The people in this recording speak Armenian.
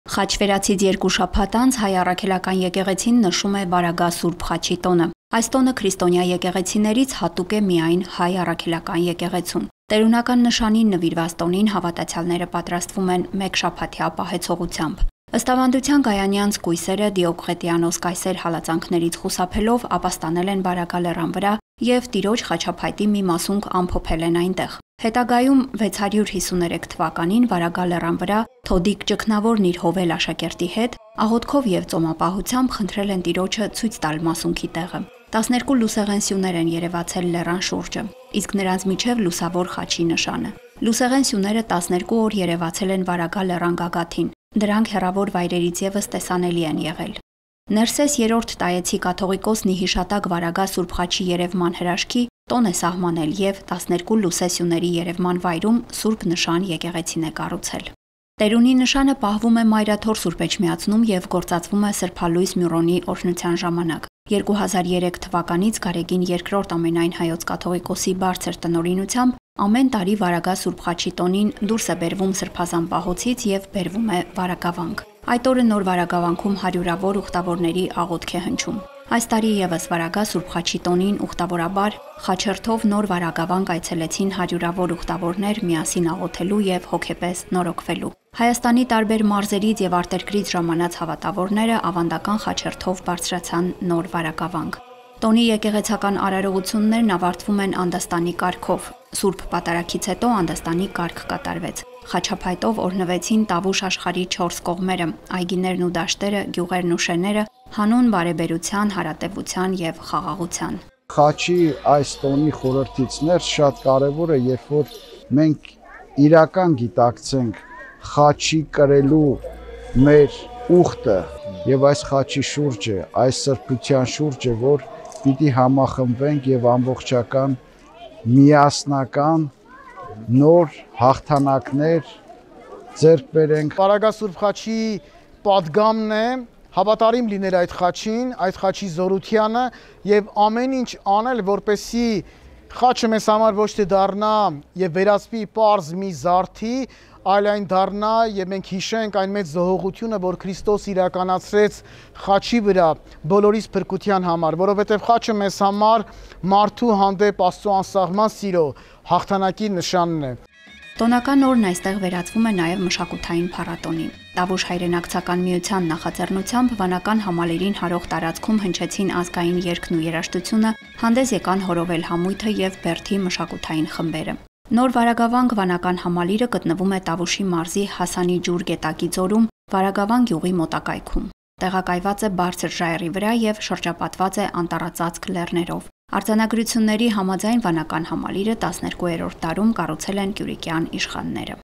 Խաչվերացից 2 շաբաթ անց հայ առաքելական եկեղեցին նշում է Վարագա Սուրբ Խաչի տոնը։ Այս տոնը քրիստոնյա եկեղեցիներից հատուկ է միայն հայ առաքելական եկեղեցում։ Տերունական նշանին նվիրված տոնին հավատացյալները պատրաստվում են 1 շաբաթյա պահեցողությամբ։ Ըստ ավանդության Գայանյանց կույսերը Դիոկղետիանոս կայսեր հալածանքներից խուսափելով ապաստանել են Վարագա լեռան վրա եւ Տիրոջ խաչափայտի մի մասունք ամփոփել են այնտեղ։ Հետագայում 653 թվականին Վարագա լեռան վրա Թոդիկ ճգնավորն իր Հովել աշակերտի հետ աղոթքով եւ ծոմապահությամբ խնդրել են Տիրոջը ցույց տալ մասունքի տեղը։ 12 լուսեղեն սյուներ են երևացել լեռան շուրջը, իսկ նրանց միջև լուսավոր խաչի նշանը։ Լուսեղեն սյուները 12 օր երևացել են Վարագա լեռան գագաթին։ Դրանք հեռավոր վայրերից եւս տեսանելի են եղել։ Ներսես 3-րդ տայեցի կաթողիկոս Նիհիշատակ Վարագա Սուրբ Խաչի երևման հրաշքի տոն է սահմանել եւ 12 լուսեսյուների երևման վայրում սուրբ նշան եկեղեցին է կառուցել։ Տերունի նշանը պահվում է Մայրաթոր Սուրբ Էջմիածնում եւ գործածվում է Սրբալույս Մյուրոնի օրհնության ժամանակ։ 2003 թվականից Գարեգին II ամենայն հայոց կաթողիկոսի բարձր տնօրինությամբ ամեն տարի Վարագա Սուրբ Խաչի տոնին դուրս է բերվում Սրբազան պահոցից եւ բերվում է Վարագավանք։ Այդ օրը նոր Վարագավանքում հարյուրավոր ուխտավորների աղոթք է հնչում։ Այս տարի եւս Վարագա Սուրբ Խաչի տոնին ուխտավորաբար խաչերթով նոր Վարագավանք այցելեցին հարյուրավոր ուխտավորներ միասին աղոթելու եւ հոգեպես նորոգվելու։ Հայաստանի տարբեր մարզերից եւ արտերկրից ժամանած հավատավորները ավանդական խաչերթով բարձրացան նոր Վարագավանք։ Տոնի եկեղեցական արարողություններն ավարտվում են անդաստանի կարգով։ Սուրբ պատարագից հետո անդաստանի կարգ կատարվեց։ Խաչափայտով օրհնվեցին Տավուշ աշխարհի 4 կողմերը, այգիներն ու դաշտերը, գյուղերն ու շեները, հանուն բարեբերության, հարատևության եւ խաղաղության։ Խաչի այս տոնի խորհրդից ներս շատ կարեւոր է, երբ որ մենք իրական գիտակցենք խաչի կրելու մեր ուխտը եւ այս խաչի շուրջը, այս սրբության շուրջը, որ պիտի համախմբվենք եւ ամբողջական միասնական նոր հաղթանակներ ձեռք բերենք։ Վարագա Սուրբ Խաչի պատգամն է հավատարիմ լինել այդ խաչի զորությանը եւ ամեն ինչ անել, որպեսզի խաչը մեզ համար ոչ թե դառնա եւ վերածվի պարզ մի զարդի, այլ այն դառնա եւ մենք հիշենք այն մեծ զոհողությունը, որ Քրիստոս իրականացրեց խաչի վրա բոլորիս փրկության համար, որովհետեւ խաչը մեզ համար մարդու հանդեպ Աստծո անսահման սիրո հաղթանակի նշանն է։ Տոնական օրն այստեղ վերածվում է նաև մշակութային փառատոնի։ Տավուշ հայրենակցական միության նախաձեռնությամբ վանական համալիրին հարող տարածքում հնչեցին ազգային երգն ու երաժշտությունը, հանդես եկան հորովել համույթը եւ Բերդի մշակութային խմբերը։ Նոր Վարագավանք վանական համալիրը գտնվում է Տավուշի մարզի Հասանի ջուր գետակի ձորում Վարագավան գյուղի մոտակայքում։ Տեղակայված է բարձր ժայռի վրա եւ շրջապատված է անտառածածկ լեռներով։ Արձանագրությունների համաձայն վանական համալիրը 12-րդ դարում կառուցել են կյուրիկյան իշխանները։